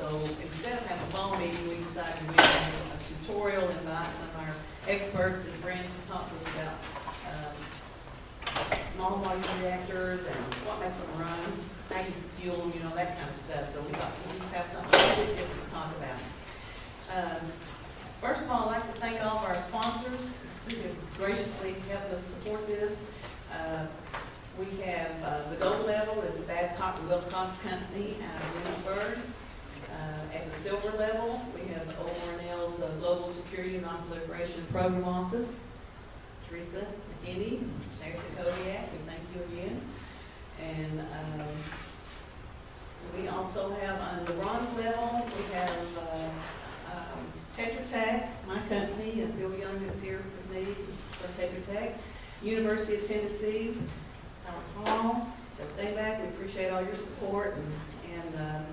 So instead of having a phone meeting, we decided to do a tutorial, invite some of our experts and friends to talk to us about small modular reactors and what makes them run, how you fuel them, that kind of stuff. So we thought we'd just have something a little bit different to talk about. First of all, I'd like to thank all of our sponsors who have graciously helped us support this. We have the gold level is the Babcock and Wilcox Company out of Lynchburg. At the silver level, we have O&L's Global Security and Non-Proliferation Program Office, Teresa McKinney, Sarah Kodiak, we thank you again. And we also have on the bronze level, we have Tetratech, my company, and Phil Young is here with me for Tetratech. University of Tennessee, Howard Hall, Joe Stayback, we appreciate all your support, and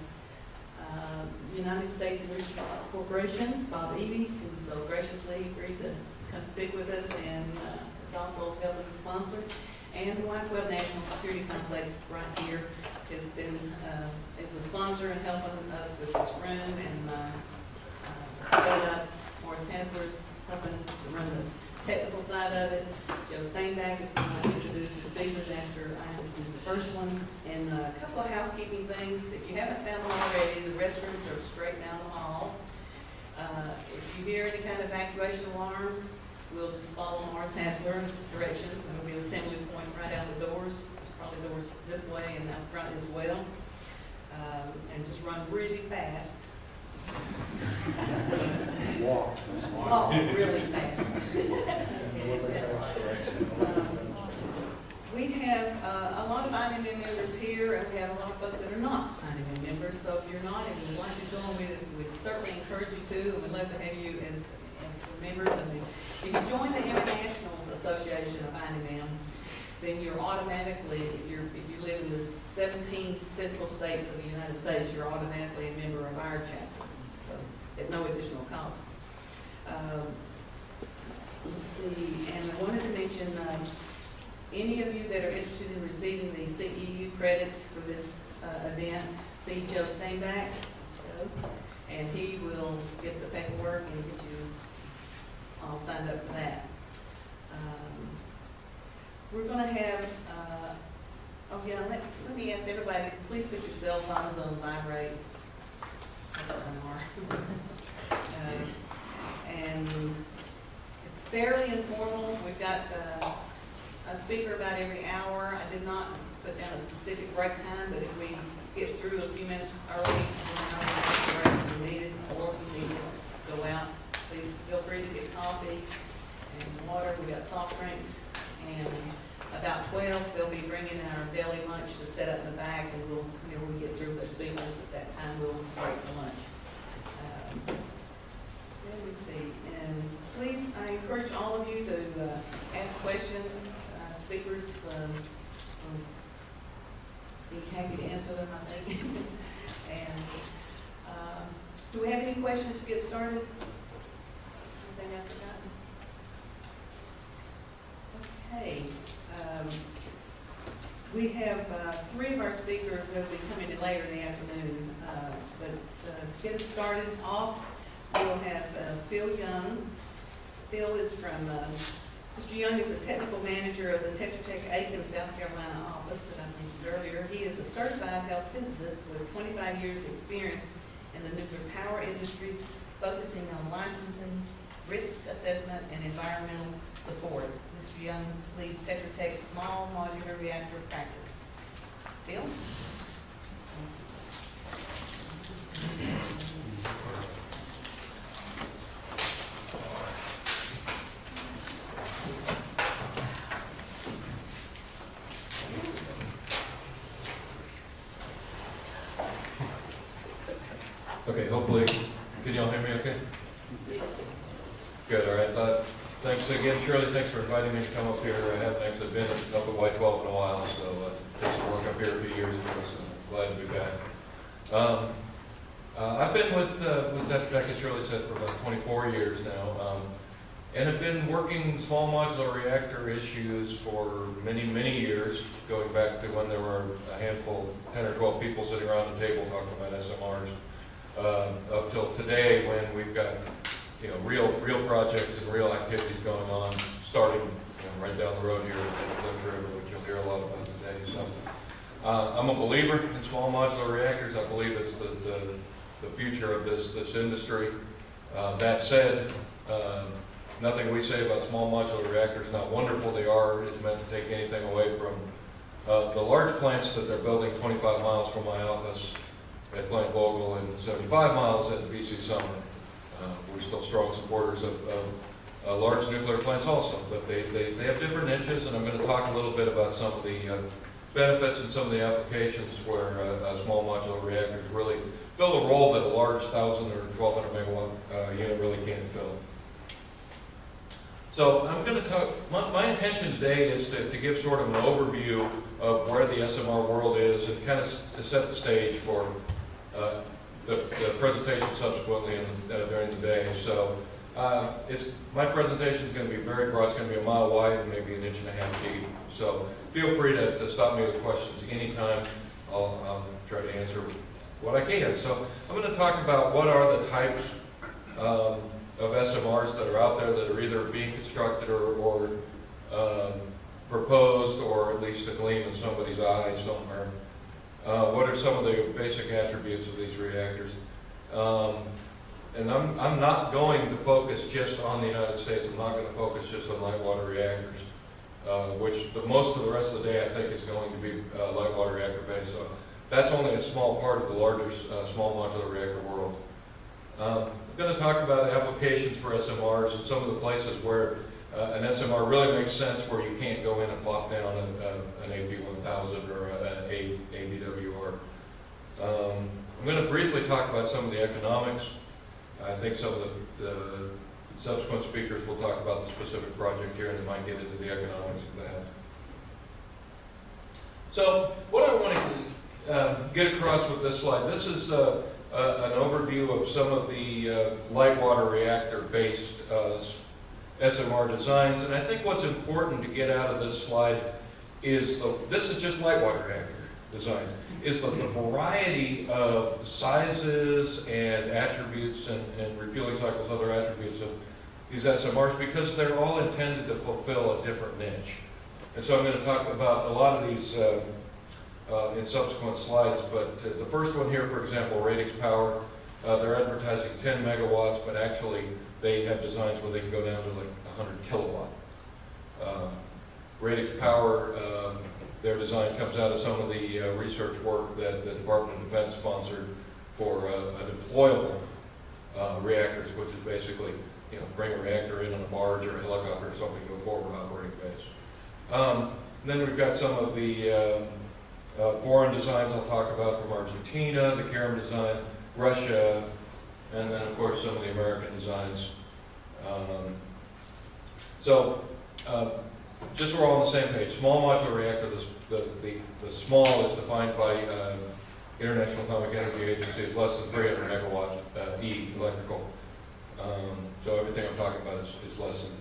United States Enrichment Corporation, Bob Eby, who so graciously agreed to come speak with us, and has also helped as a sponsor. And the White Web National Security Complex right here has been is a sponsor and helping us with this room and set up. Morris Hessler is helping to run the technical side of it. Joe Steinbach is going to introduce the speakers after I introduce the first one. And a couple of housekeeping things. If you haven't found them already, the restrooms are straight down the hall. If you hear any kind of evacuation alarms, we'll just follow Morris Hassler's directions, and there'll be an assembly point right out the doors. There's probably doors this way and out front as well. And just run really fast. Walk. Walk really fast. We have a lot of INMM members here, and we have a lot of folks that are not INMM members. So if you're not and you'd like to join, we'd certainly encourage you to, and we'd love to have you as members. And if you join the International Association of INMM, then you're automatically, if you live in the 17 central states of the United States, you're automatically a member of our chapter. So at no additional cost. Let's see, and I wanted to mention any of you that are interested in receiving the CEU credits for this event, see Joe Steinbach, and he will get the paperwork and get you all signed up for that. We're going to have, let me ask everybody, please put your cell phones on vibrate. And it's fairly informal. We've got a speaker about every hour. I did not put down a specific break time, but if we get through a few minutes early, we'll break if needed, or if you need to go out, please feel free to get coffee and water. We got soft drinks, and about 12, they'll be bringing our daily lunch to set up in the back, and when we get through those speakers at that time, we'll break for lunch. Let me see, and please, I encourage all of you to ask questions. Speakers will be happy to answer them, I think. And do we have any questions to get started? Anything I've forgotten? Okay. We have 3 of our speakers that will be coming in later in the afternoon. But to get us started off, we'll have Phil Young. Phil is from, Mr. Young is a technical manager of the Tetratech Aiken, South Carolina office that I mentioned earlier. He is a certified health physicist with 25 years experience in the nuclear power industry, focusing on licensing, risk assessment, and environmental support. Mr. Young leads Tetratech's small modular reactor practice. Phil? Okay, hopefully, can y'all hear me okay? Yes. Good, all right. Thanks again, Shirley, thanks for inviting me to come up here. I have thanks, I've been up at White 12 in a while, so did some work up here a few years ago, so glad to be back. I've been with Tetratech, as Shirley said, for about 24 years now, and have been working small modular reactor issues for many, many years, going back to when there were a handful, 10 or 12 people sitting around the table talking about SMRs. up till today when we've got, real projects and real activities going on, starting, right down the road here at the Lift River, which you'll hear a lot about today. So, I'm a believer in small modular reactors. I believe it's the future of this industry. That said, nothing we say about small modular reactors, not wonderful they are, is meant to take anything away from the large plants that they're building 25 miles from my office at Plant Vogel and 75 miles at the BC Summer. We're still strong supporters of large nuclear plants also, but they have different niches, and I'm going to talk a little bit about some of the benefits and some of the applications where small modular reactors really fill a role that a large 1,000 or 1,200 megawatt unit really can't fill. So I'm going to talk, my intention today is to give sort of an overview of where the SMR world is and kind of to set the stage for the presentation subsequently during the day. So my presentation is going to be very broad. It's going to be a mile wide and maybe 1.5 inches deep. So feel free to stop me with questions anytime. I'll try to answer what I can. So I'm going to talk about what are the types of SMRs that are out there that are either being constructed or proposed, or at least a gleam in somebody's eye somewhere. What are some of the basic attributes of these reactors? And I'm not going to focus just on the United States. I'm not going to focus just on light water reactors, which most of the rest of the day I think is going to be light water reactor based. So that's only a small part of the larger small modular reactor world. I'm going to talk about applications for SMRs and some of the places where an SMR really makes sense, where you can't go in and plop down an AP1000 or an ABWR. I'm going to briefly talk about some of the economics. I think some of the subsequent speakers will talk about the specific project here, and they might get into the economics of that. So what I want to get across with this slide, this is an overview of some of the light water reactor-based SMR designs, and I think what's important to get out of this slide is this is just light water reactor designs, is the variety of sizes and attributes and refueling cycles, other attributes of these SMRs, because they're all intended to fulfill a different niche. And so I'm going to talk about a lot of these in subsequent slides, but the first one here, for example, Reactors Power, they're advertising 10 megawatts, but actually they have designs where they can go down to like 100 kilowatt. Reactors Power, their design comes out of some of the research work that the Department of Defense sponsored for a deployable reactors, which is basically, bring a reactor in on a barge or a helicopter or something to a forward operating base. Then we've got some of the foreign designs I'll talk about from Argentina, the Kerem design, Russia, and then of course some of the American designs. Just so we're all on the same page, small modular reactor, the small is defined by International Atomic Energy Agency as less than 300 megawatt E electrical. So everything I'm talking about is less than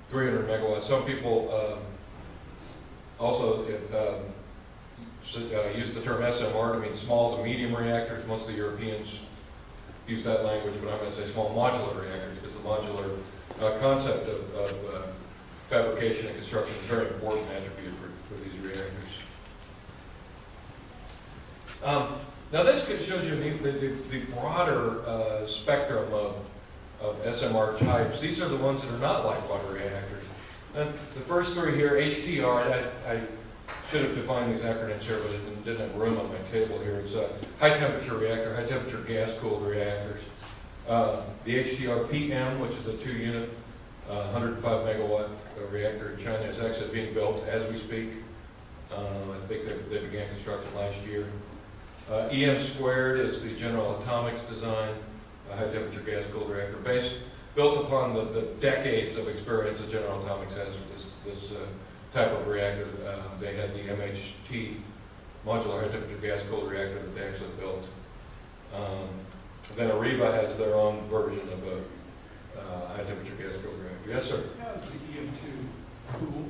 300 megawatts. Some people also use the term SMR to mean small to medium reactors. Most of the Europeans use that language, but I'm going to say small modular reactors, because the modular concept of fabrication and construction is a very important attribute for these reactors. Now this shows you the broader spectrum of SMR types. These are the ones that are not light water reactors. And the first three here, HTR, I should have defined these acronyms here, but it didn't have room on my table here. It's a high temperature reactor, high temperature gas cooled reactors. The HTR PM, which is a 2-unit, 105 megawatt reactor in China, is actually being built as we speak. I think they began construction last year. EM squared is the General Atomics design, a high temperature gas cooled reactor built upon the decades of experience that General Atomics has with this type of reactor. They had the MHT, modular high temperature gas cooled reactor, that they actually built. Then Ariba has their own version of a high temperature gas cooled reactor. Yes, sir? How is the EM2 cool?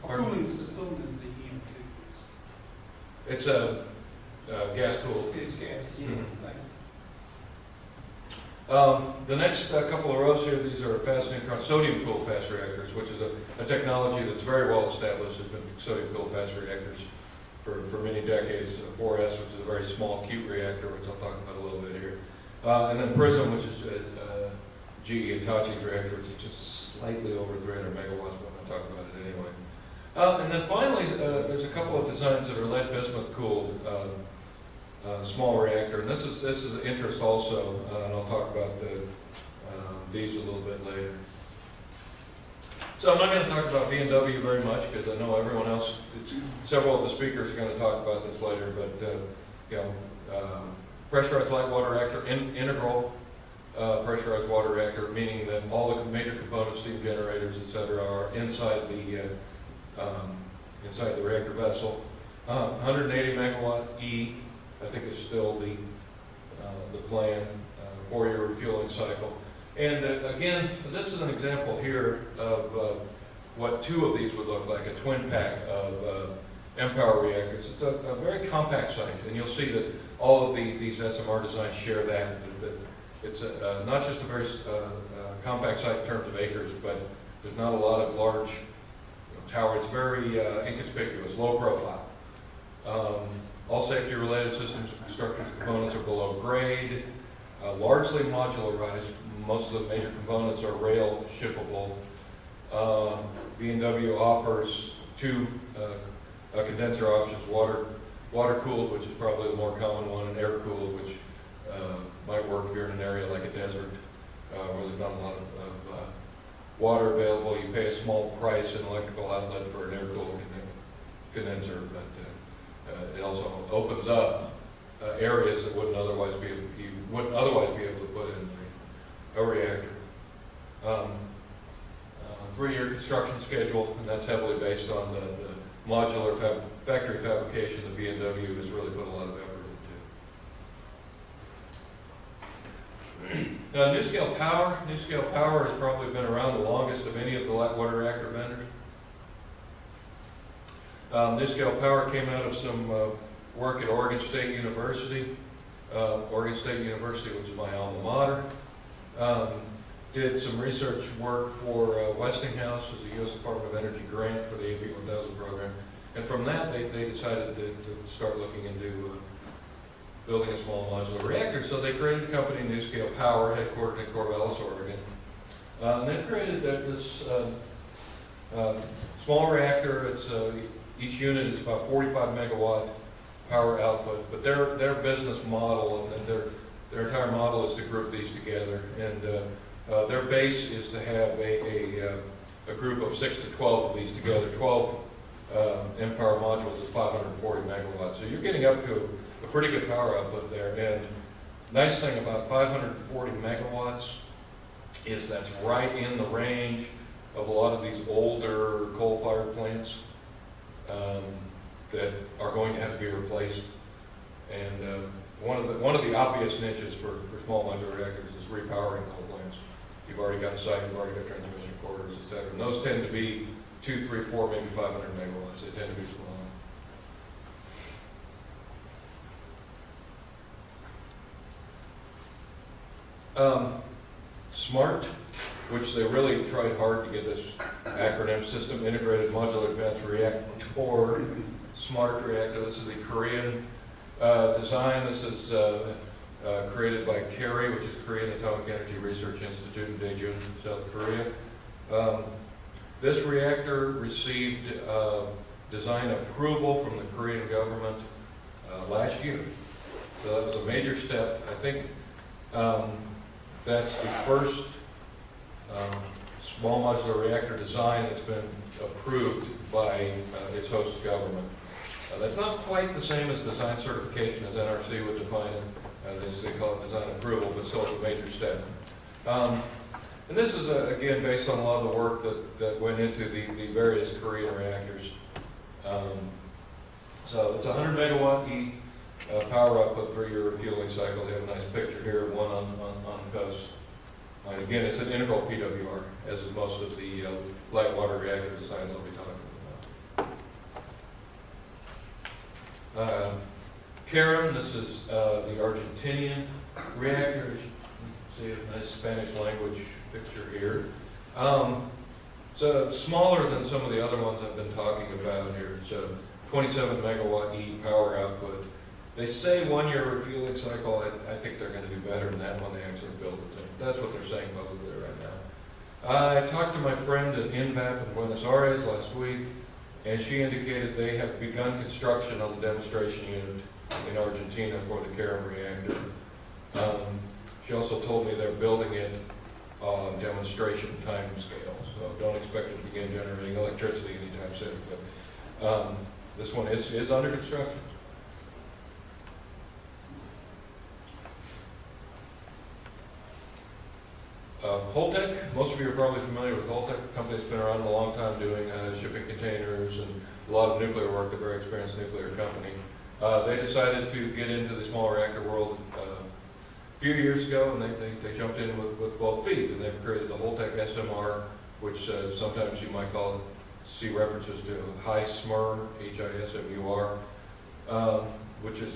What Pardon? cooling system is the EM2 used? It's a gas cooled. It's gas, yeah, Mhm. like, The next couple of rows here, these are fascinating sodium cooled fast reactors, which is a technology that's very well established. There's been sodium cooled fast reactors for many decades. 4S, which is a very small, cute reactor, which I'll talk about a little bit here. And then PRISM, which is GE Hitachi's reactor, which is just slightly over 300 megawatts, but I'm going to talk about it anyway. And then finally, there's a couple of designs that are lead bismuth cooled small reactor, and this is of interest also, and I'll talk about these a little bit later. So I'm not going to talk about B&W very much because I know everyone else, several of the speakers are going to talk about this later, but pressurized light water reactor, integral pressurized water reactor, meaning that all the major components, steam generators, etc., are inside the reactor vessel. 180 megawatt E, I think is still the plan, 4-year refueling cycle. And again, this is an example here of what 2 of these would look like, a twin pack of M-Power reactors. It's a very compact site, and you'll see that all of these SMR designs share that it's not just a very compact site in terms of acres, but there's not a lot of large tower. It's very inconspicuous, low profile. All safety-related systems, structures, and components are below grade, largely modularized. Most of the major components are rail shippable. B&W offers 2 condenser options: water-cooled, which is probably the more common one, and air-cooled, which might work if you're in an area like a desert where there's not a lot of water available. You pay a small price in electrical outlet for an air-cooled condenser, but it also opens up areas that you wouldn't otherwise be able to put in a reactor. 3-year construction schedule, and that's heavily based on the modular factory fabrication that B&W has really put a lot of effort into. NuScale Power. NuScale Power has probably been around the longest of any of the light water reactor vendors. NuScale Power came out of some work at Oregon State University. Oregon State University, which is my alma mater. Did some research work for Westinghouse as a U.S. Department of Energy grant for the AP1000 program. And from that, they decided to start looking into building a small modular reactor. So they created a company, NuScale Power, headquartered in Corvallis, Oregon. And they created this small reactor. It's each unit is about 45 megawatt power output. But their business model and their entire model is to group these together. And their base is to have a group of 6 to 12 of these together. 12 M-Power modules is 540 megawatts. So you're getting up to a pretty good power output there. And nice thing about 540 megawatts is that's right in the range of a lot of these older coal-fired plants that are going to have to be replaced. And one of the obvious niches for small modular reactors is repowering coal plants. You've already got site, you've already got transmission corridors, etc. And those tend to be 2, 3, 4, maybe 500 megawatts. They tend to be smaller. SMART, which they really tried hard to get this acronym, System Integrated Modular Advanced Reactor, SMART reactor. This is the Korean design. This is created by KERI, which is Korean Atomic Energy Research Institute in Daejeon, South Korea. This reactor received design approval from the Korean government last year. So that was a major step. I think that's the first small modular reactor design that's been approved by its host government. That's not quite the same as design certification as NRC would define it. They call it design approval, but still it's a major step. And this is, again, based on a lot of the work that went into the various Korean reactors. So it's 100 megawatt E power output, 3-year refueling cycle. They have a nice picture here of one on the coast. And again, it's an integral PWR, as is most of the light water reactor designs I'll be talking about. Kerem, this is the Argentinian reactor. See a nice Spanish language picture here. So smaller than some of the other ones I've been talking about here. It's a 27 megawatt E power output. They say 1 year refueling cycle. I think they're going to do better than that when they actually build the thing. That's what they're saying publicly right now. I talked to my friend at INMM in Buenos Aires last week, and she indicated they have begun construction on the demonstration unit in Argentina for the Kerem reactor. She also told me they're building it on demonstration time scale, so don't expect it to begin generating electricity anytime soon. But this one is under construction. Holtec, most of you are probably familiar with Holtec. The company's been around a long time doing shipping containers and a lot of nuclear work, a very experienced nuclear company. They decided to get into the small reactor world a few years ago, and they jumped in with both feet, and they've created the Holtec SMR, which sometimes you might see references to high SMR, HISMUR, which is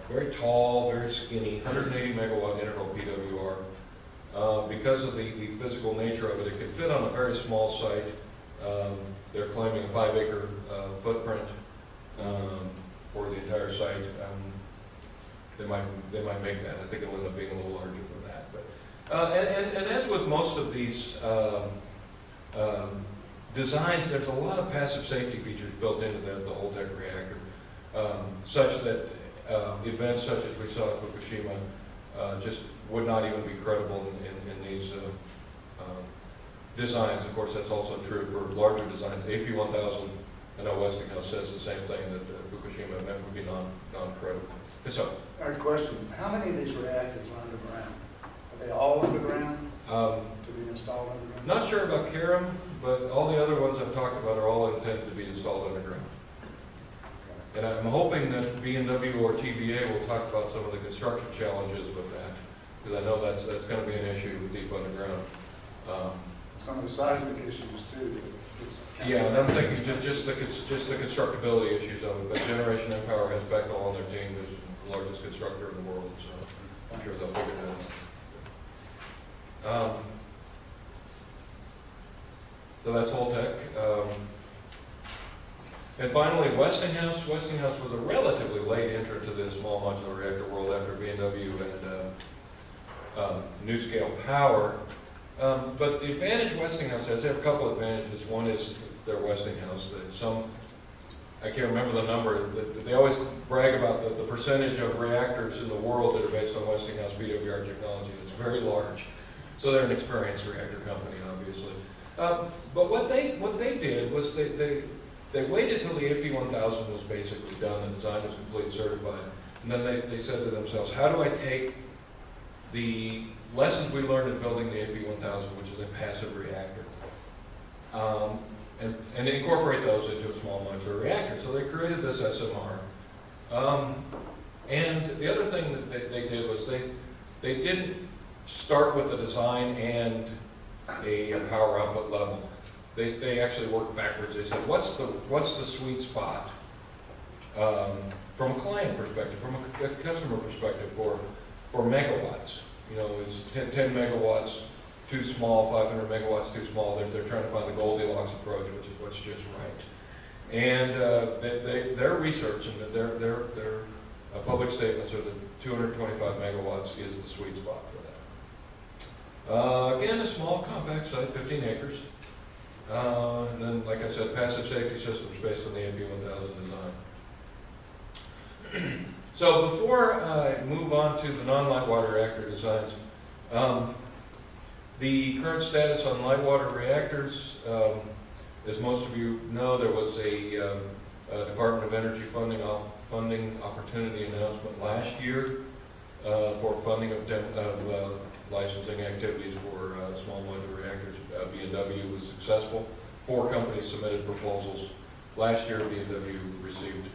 very tall, very skinny, 180 megawatt integral PWR. Because of the physical nature of it, it can fit on a very small site. They're claiming a 5-acre footprint for the entire site. They might make that. I think it'll end up being a little larger than that. But and as with most of these designs, there's a lot of passive safety features built into the Holtec reactor, such that events such as we saw at Fukushima just would not even be credible in these designs. Of course, that's also true for larger designs. AP1000, I know Westinghouse says the same thing, that Fukushima event would be non-credible. So, Our question, how many of these reactors are underground? Are they all underground to be installed underground? not sure about Kerem, but all the other ones I've talked about are all intended to be installed underground. And I'm hoping that B&W or TVA will talk about some of the construction challenges with that, because I know that's going to be an issue with deep underground. Some of the seismic issues too. Yeah, and I'm thinking just the constructability issues of it, but Generation Empower has Bechtel on their team, who's the largest constructor in the world, so I'm sure they'll figure that out. So that's Holtec. And finally, Westinghouse. Westinghouse was a relatively late entrant to this small modular reactor world after B&W and NuScale Power. But the advantage Westinghouse has, they have a couple of advantages. One is their Westinghouse. I can't remember the number, they always brag about the percentage of reactors in the world that are based on Westinghouse PWR technology. It's very large. So they're an experienced reactor company, obviously. But what they did was they waited till the AP1000 was basically done, the design was complete, certified, and then they said to themselves, how do I take the lessons we learned in building the AP1000, which is a passive reactor, and incorporate those into a small modular reactor? So they created this SMR. And the other thing that they did was they didn't start with the design and a power output level. They actually worked backwards. They said, what's the sweet spot from a client perspective, from a customer perspective for megawatts? You know, is 10 megawatts too small, 500 megawatts too small? They're trying to find the Goldilocks approach, which is what's just right. And their research and their public statements are that 225 megawatts is the sweet spot for that. Again, a small compact site, 15 acres. And then, like I said, passive safety systems based on the AP1000 design. So before I move on to the non-light water reactor designs, the current status on light water reactors, as most of you know, there was a Department of Energy funding opportunity announcement last year for funding of licensing activities for small modular reactors. B&W was successful. 4 companies submitted proposals. Last year, B&W received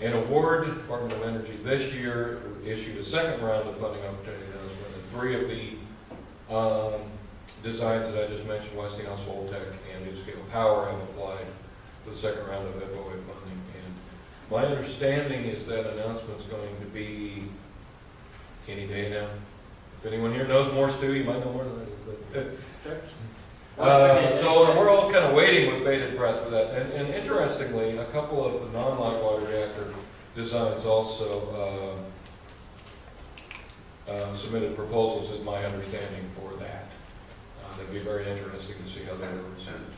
an award. Department of Energy this year issued a second round of funding opportunity announcement, and 3 of the designs that I just mentioned, Westinghouse, Holtec, and NuScale Power, have applied for the second round of FOA funding. And My understanding is that announcement's going to be any day now. If anyone here knows more, Stu, you might know more than I do. So we're all kind of waiting with bated breath for that. And interestingly, a couple of the non-light water reactor designs also submitted proposals, is my understanding, for that. It'd be very interesting to see how they were received.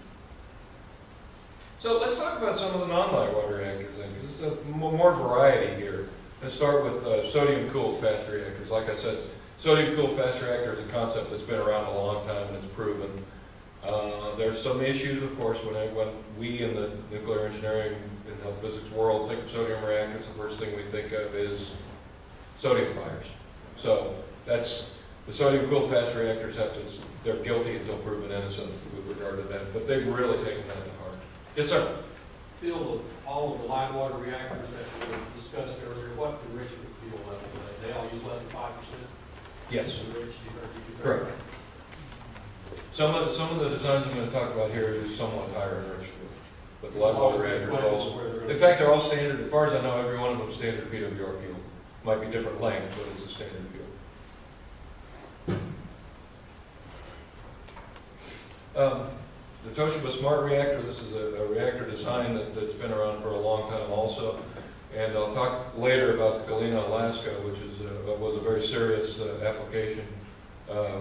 So let's talk about some of the non-light water reactors then, because there's more variety here. Let's start with sodium-cooled fast reactors. Like I said, sodium-cooled fast reactor is a concept that's been around a long time and it's proven. There's some issues, of course, when we in the nuclear engineering and health physics world think of sodium reactors, the first thing we think of is sodium fires. So that's the sodium-cooled fast reactors they're guilty until proven innocent with regard to that, but they've really taken that to heart. Yes, sir. Field of all of the light water reactors that were discussed earlier, what enrichment fuel level are they? They all use less than 5%? Yes. Enriched, Correct. Some of the designs I'm going to talk about here is somewhat higher enriched fuel, but the light water reactors are also. In fact, they're all standard. As far as I know, every one of them is standard PWR fuel. Might be different length, but it's a standard fuel. The Toshiba Smart Reactor, this is a reactor design that's been around for a long time also. And I'll talk later about the Galena, Alaska, which was a very serious application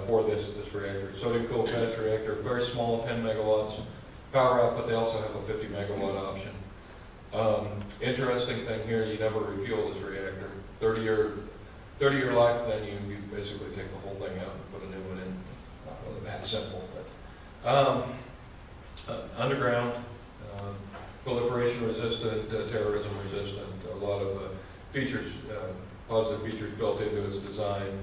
for this reactor. Sodium-cooled fast reactor, very small, 10 megawatts power output. They also have a 50 megawatt option. Interesting thing here, you never refuel this reactor. 30-year life, then you basically take the whole thing out and put a new one in. Not really that simple, but underground, proliferation resistant, terrorism resistant, a lot of features, positive features built into its design.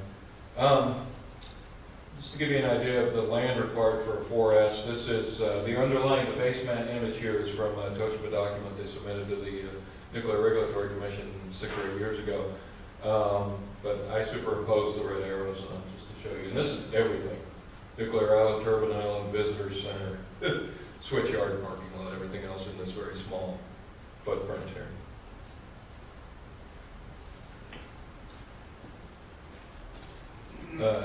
Just to give you an idea of the land required for a 4S, this is the underlying, the base mat image here is from a Toshiba document they submitted to the Nuclear Regulatory Commission 6 or 8 years ago. But I superimposed the red arrows on just to show you. And this is everything. Nuclear Island, Turbine Island, Visitor Center, switchyard, parking lot, everything else in this very small footprint here.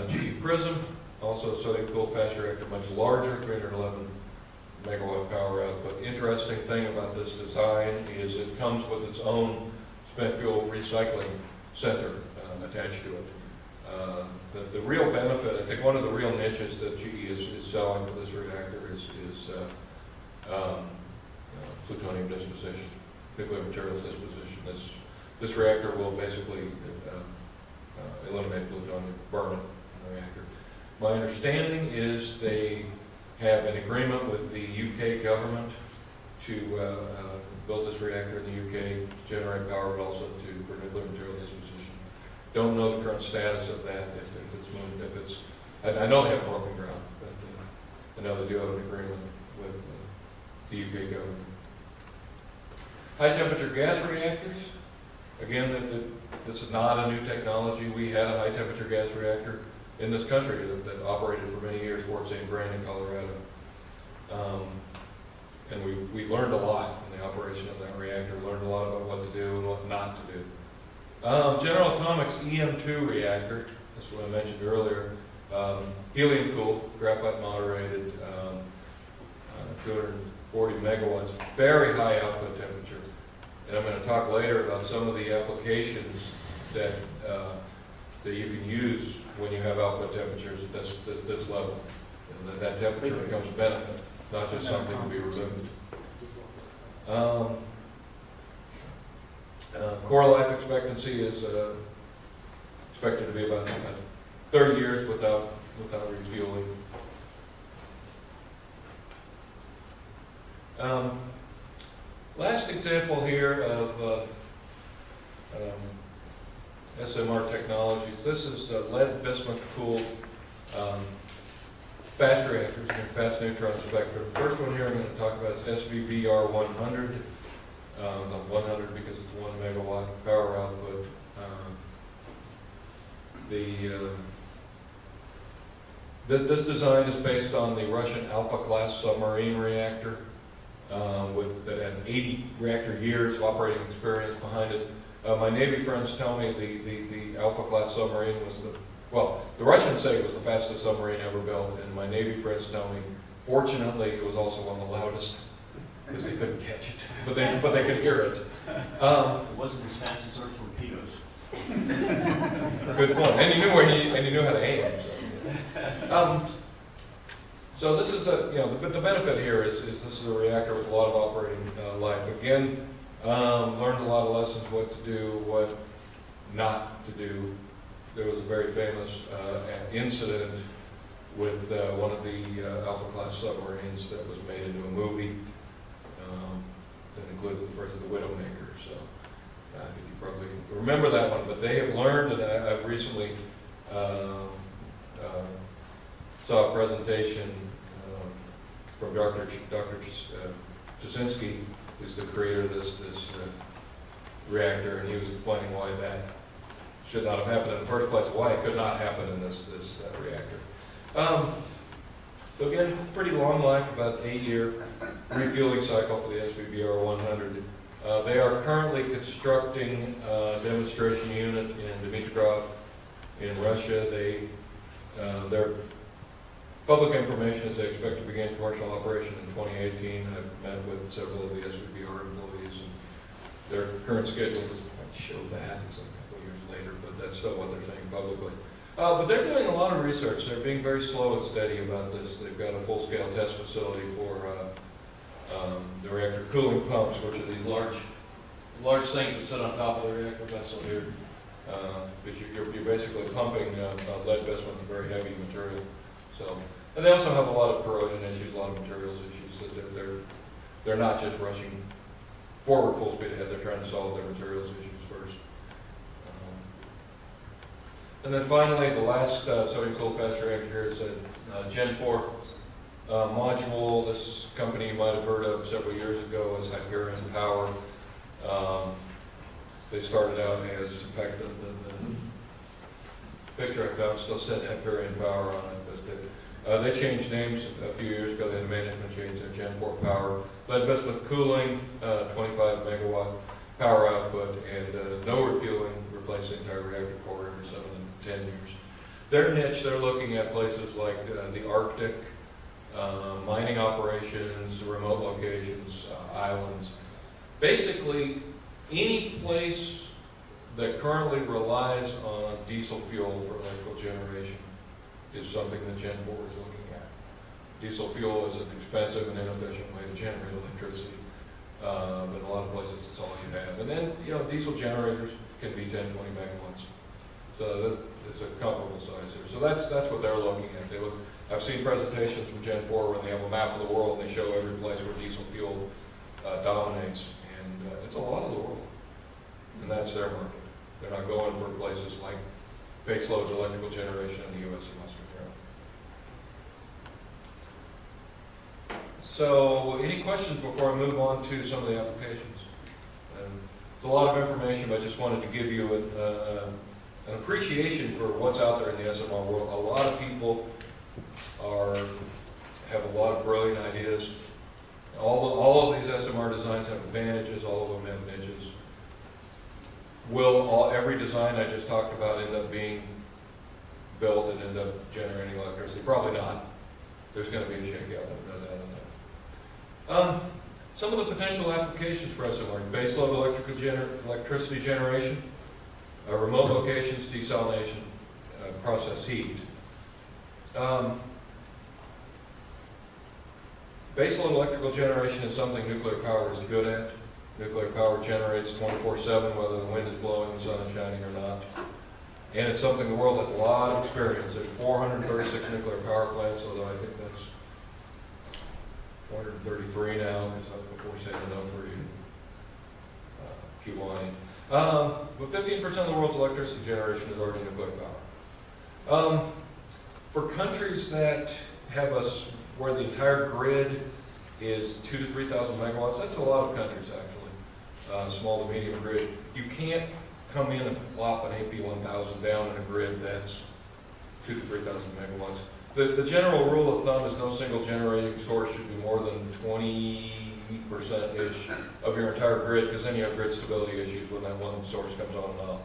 GE Prism, also sodium-cooled fast reactor, much larger, 311 megawatt power output. Interesting thing about this design is it comes with its own spent fuel recycling center attached to it. The real benefit, I think one of the real niches that GE is selling for this reactor is plutonium disposition, nuclear materials disposition. This reactor will basically eliminate plutonium, burn it in the reactor. My understanding is they have an agreement with the UK government to build this reactor in the UK, to generate power, but also for nuclear material disposition. Don't know the current status of that, if it's moved, I know they have broken ground, but I know they do have an agreement with the UK government. High temperature gas reactors. Again, this is not a new technology. We had a high temperature gas reactor in this country that operated for many years, Fort St. Brandon, Colorado. And we learned a lot from the operation of that reactor, learned a lot about what to do and what not to do. General Atomics EM2 reactor, that's what I mentioned earlier, helium cooled, graphite moderated, 240 megawatts, very high output temperature. And I'm going to talk later about some of the applications that you can use when you have output temperatures at this level. And that temperature becomes a benefit, not just something to be removed. Core life expectancy is expected to be about 30 years without refueling. Last example here of SMR technologies. This is lead bismuth cooled fast reactors, fast neutron spectrum. First one here I'm going to talk about is SVBR 100. 100 because it's 1 megawatt power output. This design is based on the Russian Alpha class submarine reactor that had 80 reactor years of operating experience behind it. My Navy friends tell me the Alpha class submarine was the Russians say it was the fastest submarine ever built, and my Navy friends tell me, fortunately, it was also one of the loudest, because they couldn't catch it, but they could hear it. It wasn't as fast as our torpedoes. Good point. And he knew how to aim. So this is the benefit here is this is a reactor with a lot of operating life. Again, learned a lot of lessons, what to do, what not to do. There was a very famous incident with one of the Alpha class submarines that was made into a movie that included the phrase "the Widowmaker." So I think you probably remember that one. But they have learned, and I've recently saw a presentation from Dr. Jasinski, who's the creator of this reactor, and he was explaining why that should not have happened in the first place, why it could not happen in this reactor. So again, pretty long life, about 8-year refueling cycle for the SVBR 100. They are currently constructing a demonstration unit in Dmitrov in Russia. Their public information is they expect to begin commercial operation in 2018. I've met with several of the SVBR employees, and their current schedule doesn't quite show that. It's a couple of years later, but that's still what they're saying publicly. But they're doing a lot of research. They're being very slow and steady about this. They've got a full-scale test facility for the reactor cooling pumps, which are these large things that sit on top of the reactor vessel here. But you're basically pumping lead bismuth, a very heavy material. So, and they also have a lot of corrosion issues, a lot of materials issues. That they're not just rushing forward full speed ahead. They're trying to solve their materials issues first. And then finally, the last sodium cooled fast reactor here is a Gen 4 module. This company you might have heard of several years ago is Hyperion Power. They started out as, in fact, the picture I found still said Hyperion Power on it. But they changed names a few years ago. They had management change their Gen 4 Power. Lead bismuth cooling, 25 megawatt power output, and no refueling, replace the entire reactor core every 7 to 10 years. Their niche, they're looking at places like the Arctic, mining operations, remote locations, islands. Basically, any place that currently relies on diesel fuel for electrical generation is something that Gen 4 is looking at. Diesel fuel is an expensive and inefficient way to generate electricity. But in a lot of places, it's all you have. And then, diesel generators can be 10, 20 megawatts. So it's a comparable size here. So that's what they're looking at. I've seen presentations from Gen 4 where they have a map of the world and they show every place where diesel fuel dominates. And it's a lot of the world. And that's their market. They're not going for places like baseload electrical generation in the U.S. and Western Europe. So, any questions before I move on to some of the applications? It's a lot of information, but I just wanted to give you an appreciation for what's out there in the SMR world. A lot of people have a lot of brilliant ideas. All of these SMR designs have advantages. All of them have niches. Will every design I just talked about end up being built and end up generating electricity? Probably not. There's going to be a shakeout, no doubt on that. Some of the potential applications for SMR: baseload electricity generation, remote locations, desalination, process heat. Baseload electrical generation is something nuclear power is good at. Nuclear power generates 24/7, whether the wind is blowing, the sun is shining or not. And it's something the world has a lot of experience. There's 436 nuclear power plants, although I think that's 433 now, because before we say no for you, keep lying. But 15% of the world's electricity generation is already nuclear power. For countries that have where the entire grid is 2,000 to 3,000 megawatts, that's a lot of countries actually. Small to medium grid. You can't come in and plop an AP1000 down in a grid that's 2,000 to 3,000 megawatts. The general rule of thumb is no single generating source should be more than 20 90%-ish of your entire grid, because then you have grid stability issues when that one source comes on and off.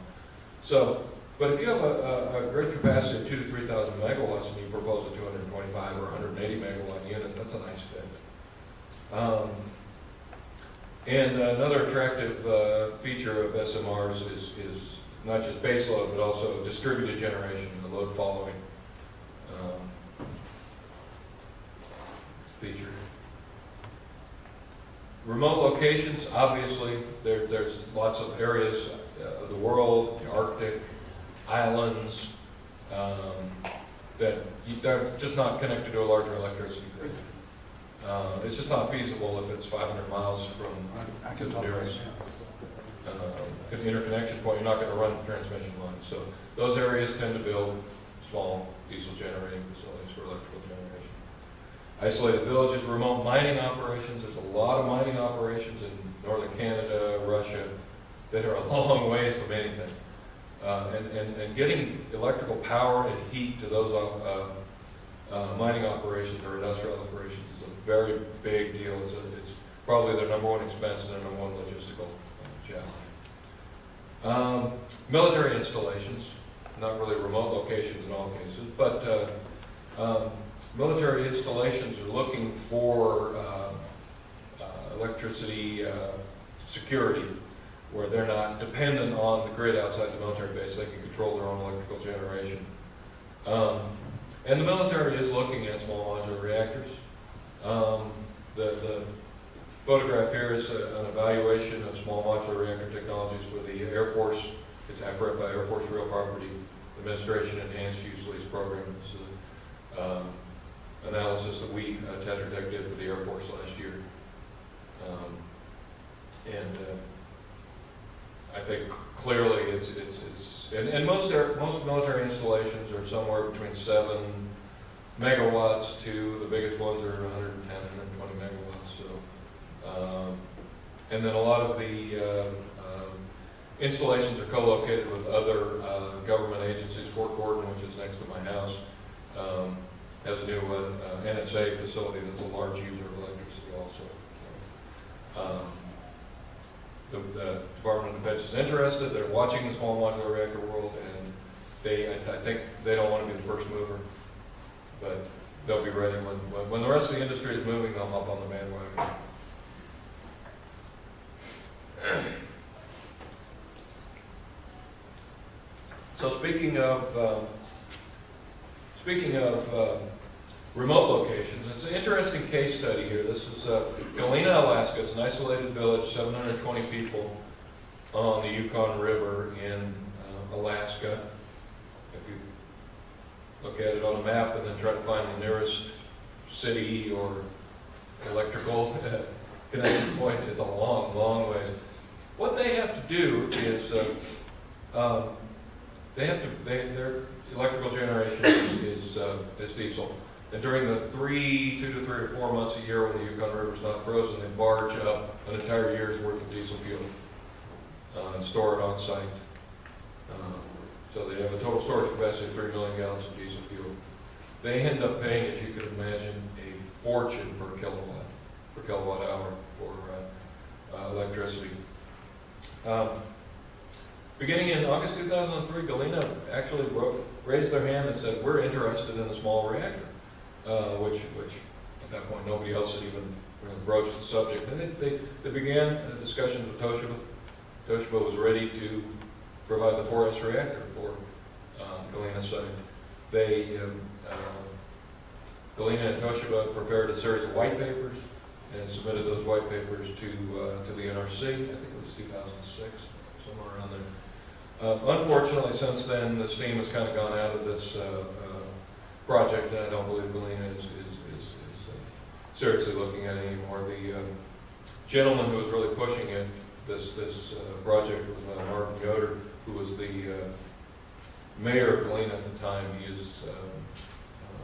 So, but if you have a grid capacity of 2,000 to 3,000 megawatts and you propose a 225 or 180 megawatt unit, that's a nice fit. And another attractive feature of SMRs is not just base load, but also distributed generation, the load following feature. Remote locations, obviously, there's lots of areas of the world, the Arctic, islands, that they're just not connected to a larger electricity grid. It's just not feasible if it's 500 miles I to can the talk right nearest now. interconnection point. You're not going to run transmission lines. So those areas tend to build small diesel generating facilities for electrical generation. Isolated villages, remote mining operations. There's a lot of mining operations in northern Canada, Russia, that are a long ways from anything. And getting electrical power and heat to those mining operations or industrial operations is a very big deal. It's probably their number one expense and their number one logistical challenge. Military installations, not really remote locations in all cases, but military installations are looking for electricity security, where they're not dependent on the grid outside the military base. They can control their own electrical generation. And the military is looking at small modular reactors. The photograph here is an evaluation of small modular reactor technologies with the Air Force. It's AFREP by Air Force Real Property Administration Enhanced Use Lease Program. This is analysis that we, Tetratech, did for the Air Force last year. I think clearly and most military installations are somewhere between 7 megawatts to the biggest ones are 110, 120 megawatts. So, and then a lot of the installations are co-located with other government agencies. Fort Gordon, which is next to my house, has a new NSA facility that's a large user of electricity also. The Department of Defense is interested. They're watching the small modular reactor world, and I think they don't want to be the first mover, but they'll be ready when the rest of the industry is moving. They'll hop on the bandwagon. So speaking of remote locations, it's an interesting case study here. This is Galena, Alaska. It's an isolated village, 720 people on the Yukon River in Alaska. If you look at it on a map and then try to find the nearest city or electrical connection point, it's a long, long ways. What they have to do is their electrical generation is diesel. And during the 2 to 3 or 4 months a year when the Yukon River is not frozen, they barge up an entire year's worth of diesel fuel and store it on site. So they have a total storage capacity of 3 million gallons of diesel fuel. They end up paying, as you can imagine, a fortune per kilowatt hour for electricity. Beginning in August 2003, Galena actually raised their hand and said, "We're interested in a small reactor," which at that point nobody else had even really broached the subject. And they began discussions with Toshiba. Toshiba was ready to provide the 4S reactor for Galena site. Galena and Toshiba prepared a series of white papers and submitted those white papers to the NRC. I think it was 2006, somewhere around there. Unfortunately, since then, the steam has kind of gone out of this project, and I don't believe Galena is seriously looking at it anymore. The gentleman who was really pushing it, this project, was Martin Yoder, who was the mayor of Galena at the time. He is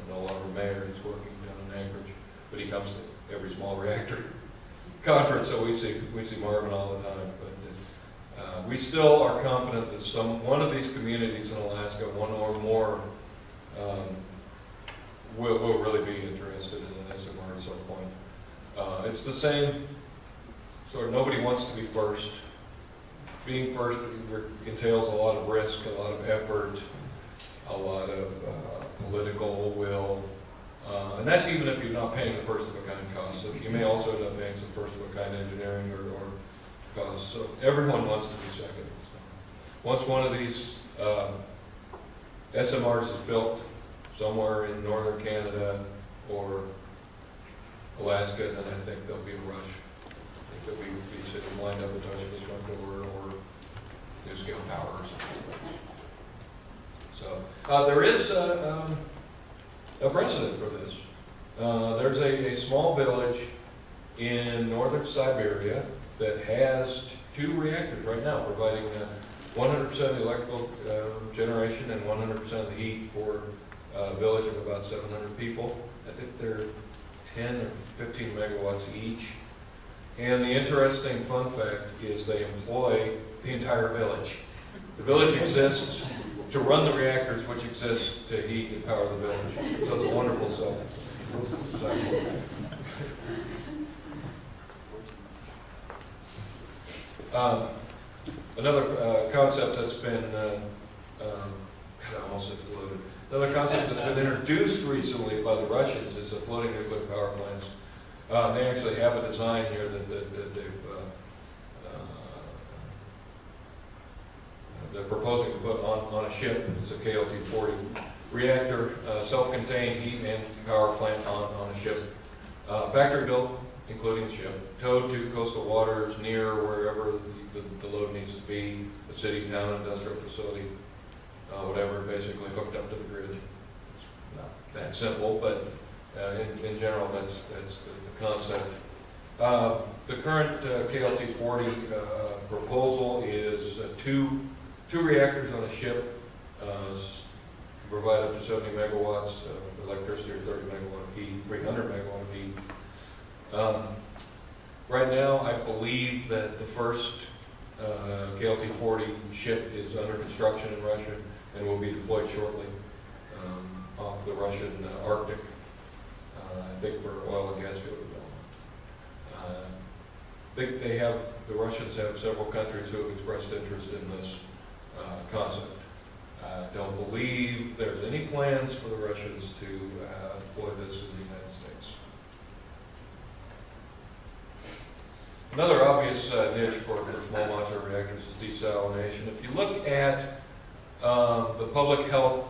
no longer mayor. He's working down in Anchorage, but he comes to every small reactor conference, so we see Marvin all the time. But we still are confident that one of these communities in Alaska, one or more, will really be interested in an SMR at some point. It's the same sort of nobody wants to be first. Being first entails a lot of risk, a lot of effort, a lot of political will, and that's even if you're not paying the first of a kind cost. So you may also end up paying some first of a kind engineering or costs. So everyone wants to be second. So once one of these SMRs is built somewhere in northern Canada or Alaska, then I think there'll be a rush. I think that we would be sitting lined up at Toshiba's front door or NuScale Power or something like that. So there is a precedent for this. There's a small village in northern Siberia that has 2 reactors right now, providing 100% electrical generation and 100% of the heat for a village of about 700 people. I think they're 10 or 15 megawatts each. And the interesting fun fact is they employ the entire village. The village exists to run the reactors, which exist to heat and power the village. So it's a wonderful cycle. Another concept that's been, another concept that's been introduced recently by the Russians is the floating nuclear power plants. They actually have a design here that they're proposing to put on a ship. It's a KLT-40 reactor, self-contained heat and power plant on a ship. Factory built, including the ship, towed to coastal waters near wherever the load needs to be, a city, town, industrial facility, whatever, basically hooked up to the grid. It's not that simple, but in general, that's the concept. The current KLT-40 proposal is two reactors on a ship, provide up to 70 megawatts of electricity or 30 megawatt of heat, 300 megawatt of heat. Right now, I believe that the first KLT-40 ship is under construction in Russia and will be deployed shortly off the Russian Arctic, I think for oil and gas field development. The Russians have several countries who have expressed interest in this concept. I don't believe there's any plans for the Russians to deploy this in the United States. Another obvious niche for small modular reactors is desalination. If you look at the public health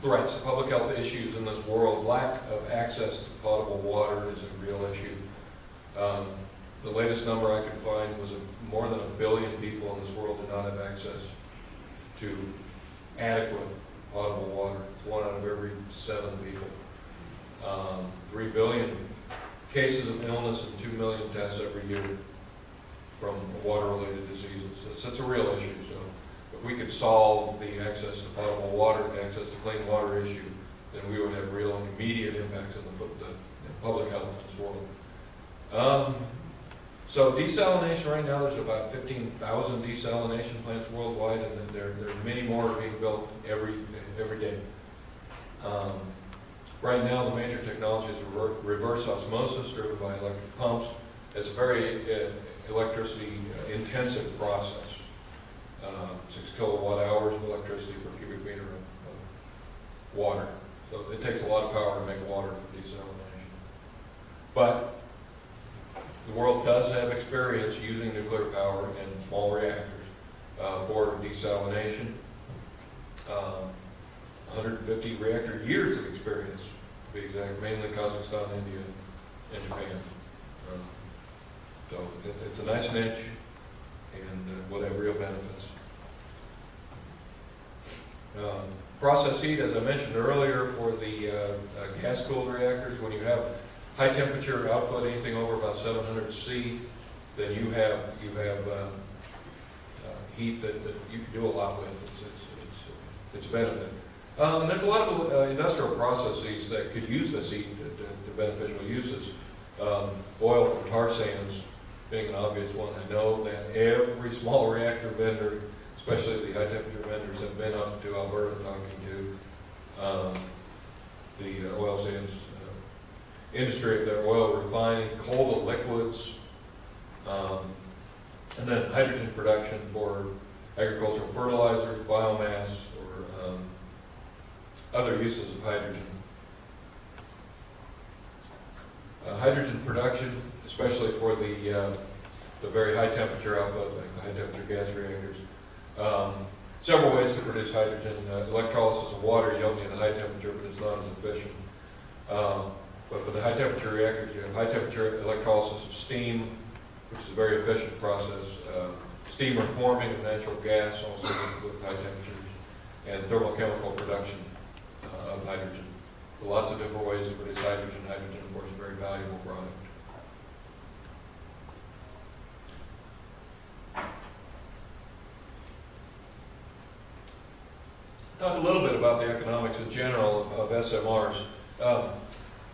threats, the public health issues in this world, lack of access to potable water is a real issue. The latest number I could find was more than 1 billion people in this world do not have access to adequate potable water. It's 1 out of every 7 people. 3 billion cases of illness and 2 million deaths every year from water-related diseases. That's a real issue. So if we could solve the access to potable water, the access to clean water issue, then we would have real and immediate impacts on the public health in this world. So desalination right now, there's about 15,000 desalination plants worldwide, and then there's many more being built every day. Right now, the major technology is reverse osmosis, driven by electric pumps. It's a very electricity-intensive process. 6 kilowatt hours of electricity per cubic meter of water. So it takes a lot of power to make water for desalination. But the world does have experience using nuclear power in small reactors for desalination. 150 reactor years of experience, to be exact, mainly Kazakhstan, India, and Japan. So it's a nice niche and will have real benefits. Process heat, as I mentioned earlier, for the gas-cooled reactors, when you have high temperature output, anything over about 700 C, then you have heat that you can do a lot with. It's a benefit. And there's a lot of industrial processes that could use this heat to beneficial uses. Oil from tar sands being an obvious one. I know that every small reactor vendor, especially the high temperature vendors, have been up to Alberta talking to the oil sands industry of their oil refining, coal to liquids, then hydrogen production for agricultural fertilizers, biomass, or other uses of hydrogen. Hydrogen production, especially for the very high temperature output, like the high temperature gas reactors. Several ways to produce hydrogen. Electrolysis of water, you don't need a high temperature, but it's not as efficient. But for the high temperature reactors, you have high temperature electrolysis of steam, which is a very efficient process. Steam reforming of natural gas, also with high temperatures, and thermochemical production of hydrogen. So lots of different ways to produce hydrogen. Hydrogen, of course, is a very valuable product. Talk a little bit about the economics in general of SMRs.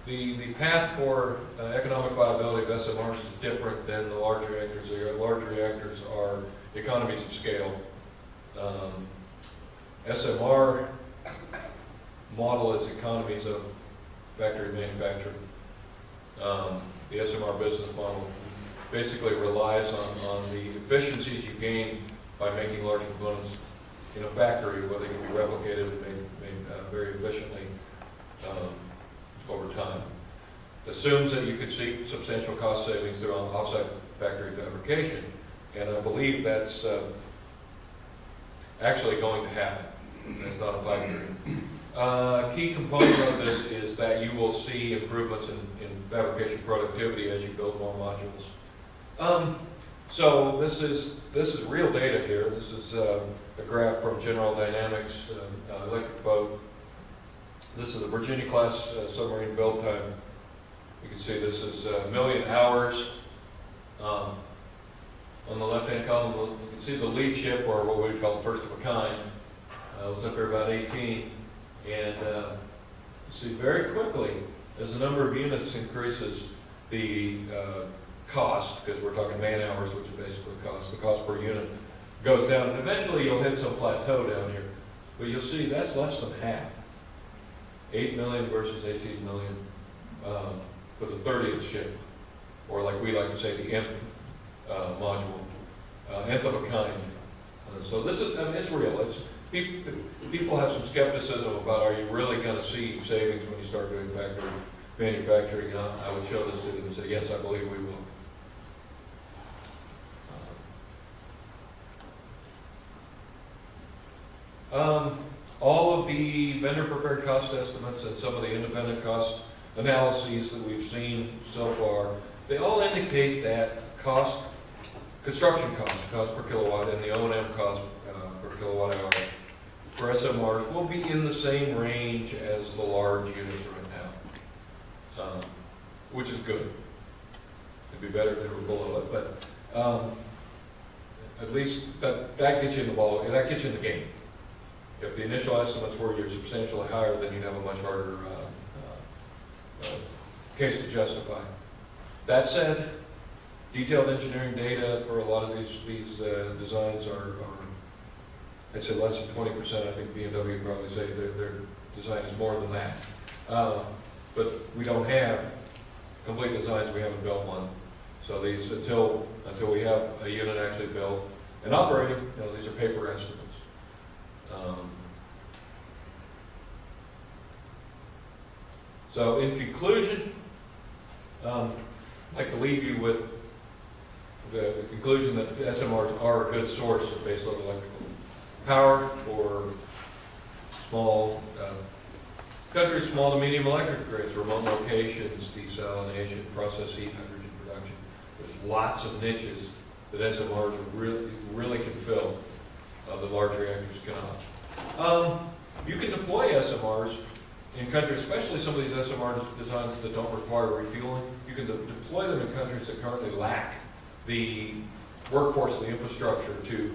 The path for economic viability of SMRs is different than the large reactors. The large reactors are economies of scale. SMR model is economies of factory manufacturing. The SMR business model basically relies on the efficiencies you gain by making large components in a factory, where they can be replicated and made very efficiently over time. Assumes that you could see substantial cost savings through offsite factory fabrication, and I believe that's actually going to happen. That's not a pipe dream. Key component of this is that you will see improvements in fabrication productivity as you build more modules. So this is real data here. This is a graph from General Dynamics electric boat. This is a Virginia-class submarine build time. You can see this is a million hours. On the left-hand column, you can see the lead ship, or what we would call first of a kind. Was up there about 18. And you see very quickly, as the number of units increases, the cost, because we're talking man hours, which is basically the cost per unit, goes down. And eventually you'll hit some plateau down here. But you'll see that's less than half. 8 million versus 18 million for the 30th ship, or like we like to say, the nth module, nth of a kind. So this is, I mean, it's real. It's people have some skepticism about, are you really going to see savings when you start doing factory manufacturing? And I would show this to them and say, yes, I believe we will. All of the vendor-prepared cost estimates and some of the independent cost analyses that we've seen so far, they all indicate that construction cost per kilowatt, and the O&M cost per kilowatt hour for SMRs will be in the same range as the large units right now, which is good. It'd be better if they were below it, but at least that gets you in the ball. That gets you in the game. If the initial estimates were you're substantially higher, then you'd have a much harder case to justify. That said, detailed engineering data for a lot of these designs are, I'd say less than 20%. I think B&W would probably say their design is more than that. But we don't have complete designs. We haven't built one. So these, until we have a unit actually built and operating, these are paper estimates. So in conclusion, I'd like to leave you with the conclusion that SMRs are a good source of baseload electrical power for small countries, small to medium electric grids, remote locations, desalination, process heat, hydrogen production. There's lots of niches that SMRs really can fill that large reactors cannot. You can deploy SMRs in countries, especially some of these SMR designs that don't require refueling. You can deploy them in countries that currently lack the workforce, the infrastructure to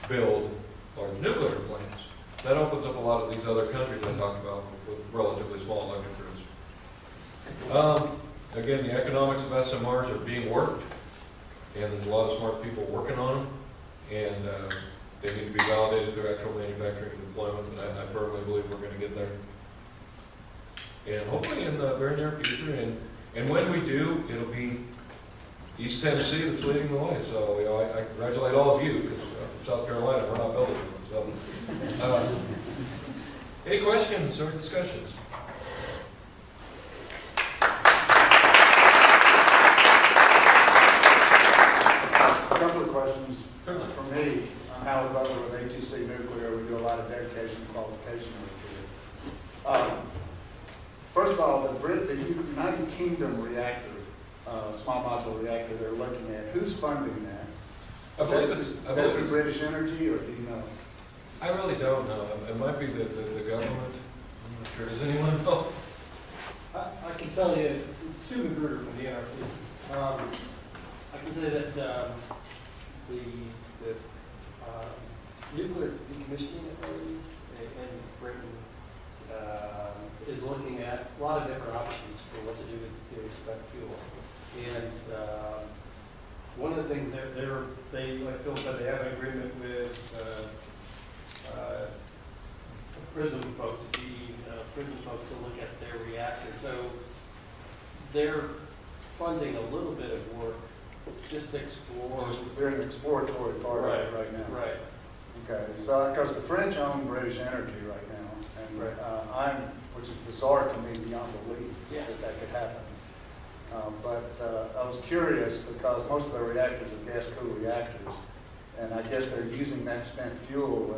build large nuclear plants. That opens up a lot of these other countries I talked about with relatively small electric grids. Again, the economics of SMRs are being worked, and there's a lot of smart people working on them, and they need to be validated through actual manufacturing and deployment, and I firmly believe we're going to get there. And hopefully in the very near future, and when we do, it'll be East Tennessee that's leading the way. So, I congratulate all of you, because from South Carolina, we're not building them. So, any questions or discussions? A couple of questions Certainly. for me. I'm Howard Butler with ATC Nuclear. We do a lot of dedication and qualification work here. First of all, the United Kingdom reactor, small modular reactor they're looking at, who's funding that? I believe Is that through British Energy, or do you know? I really don't know. It might be the government. I'm not sure. Does anyone know? I can tell you, it's Sue Magruder from the NRC. I can tell you that the Nuclear Decommissioning Authority in Britain is looking at a lot of different options for what to do with spec fuel. And one of the things they like Phil said, they have an agreement with PRISM folks, PRISM folks to look at their reactor. So they're funding a little bit of work just to explore. They're in the exploratory part of it right now. Right. Okay, so, because the French own British Energy right now, and which is bizarre to me beyond belief that could happen. But I was curious because most of their reactors are gas-cooled reactors, and I guess they're using that spent fuel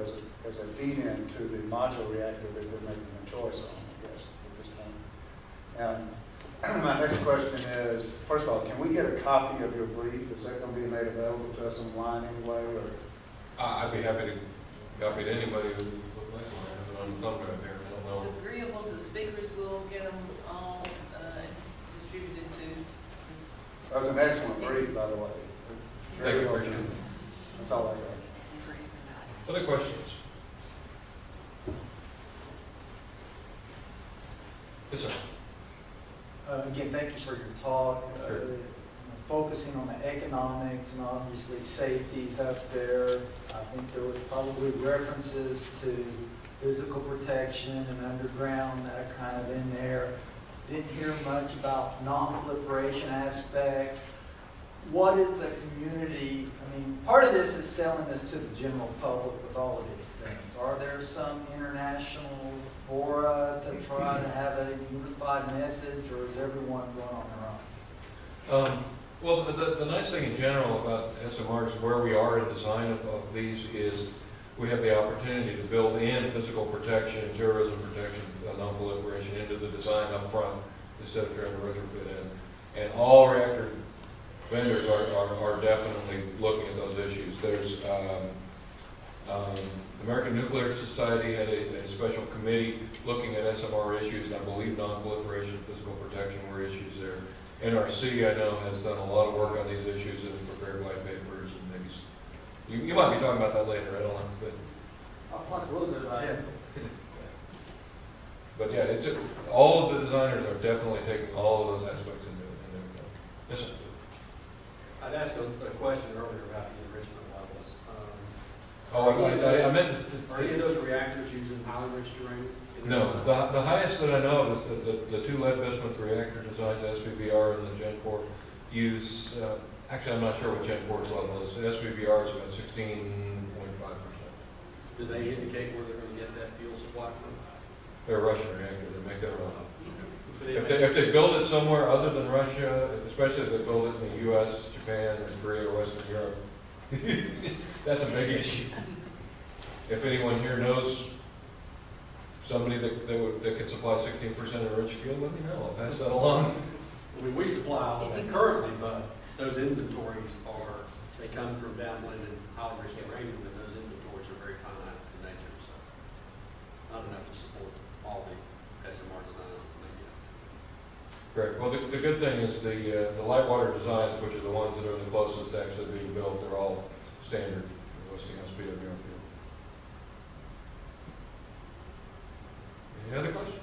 as a feed-in to the modular reactor that they're making a choice on, I guess, at this point. And my next question is, first of all, can we get a copy of your brief? Is that going to be made available to us online anyway, or? I'd be happy to copy to anybody who would like one. I have it on the thumb drive here. I don't know. It's agreeable to the speakers, we'll get them all distributed to. That was an excellent brief, by the way. Thank you, appreciate it. That's all I got. Other questions? Yes, sir. Again, thank you for your talk. Sure. Focusing on the economics and obviously safety's up there. I think there was probably references to physical protection and underground that are kind of in there. Didn't hear much about non-proliferation aspects. What is the community, I mean, part of this is selling this to the general public with all of these things. Are there some international fora to try to have a unified message, or is everyone going on their own? Well, the nice thing in general about SMRs, where we are in design of these, is we have the opportunity to build in physical protection, terrorism protection, non-proliferation into the design up front instead of trying to retrofit in. And all reactor vendors are definitely looking at those issues. There's the American Nuclear Society had a special committee looking at SMR issues, and I believe non-proliferation, physical protection were issues there. NRC, I know, has done a lot of work on these issues and prepared white papers, and maybe you might be talking about that later. I don't know, but I'll talk a little bit about it. but yeah, all of the designers are definitely taking all of those aspects into account. Yes, sir. I'd asked a question earlier about the enrichment levels. I meant to. Are any of those reactors using highly enriched uranium? No, the highest that I know of is the two lead bismuth reactor designs, SVBR and the Gen 4, use, actually I'm not sure what Gen 4's level is. The SVBR is about 16.5%. Do they indicate where they're going to get that fuel supply from? They're a Russian reactor, they make their own. If they build it somewhere other than Russia, especially if they build it in the U.S., Japan, or Korea, or Western Europe, that's a big issue. If anyone here knows somebody that could supply 16% enriched fuel, let me know. I'll pass that along. I mean, we supply all of that currently, but those inventories they come from downwind and highly enriched uranium, and those inventories are very finite in nature, so not enough to support all the SMR design. Correct. Well, the good thing is the light water designs, which are the ones that are the closest to actually being built, they're all standard Westinghouse PWR fuel. Any other questions?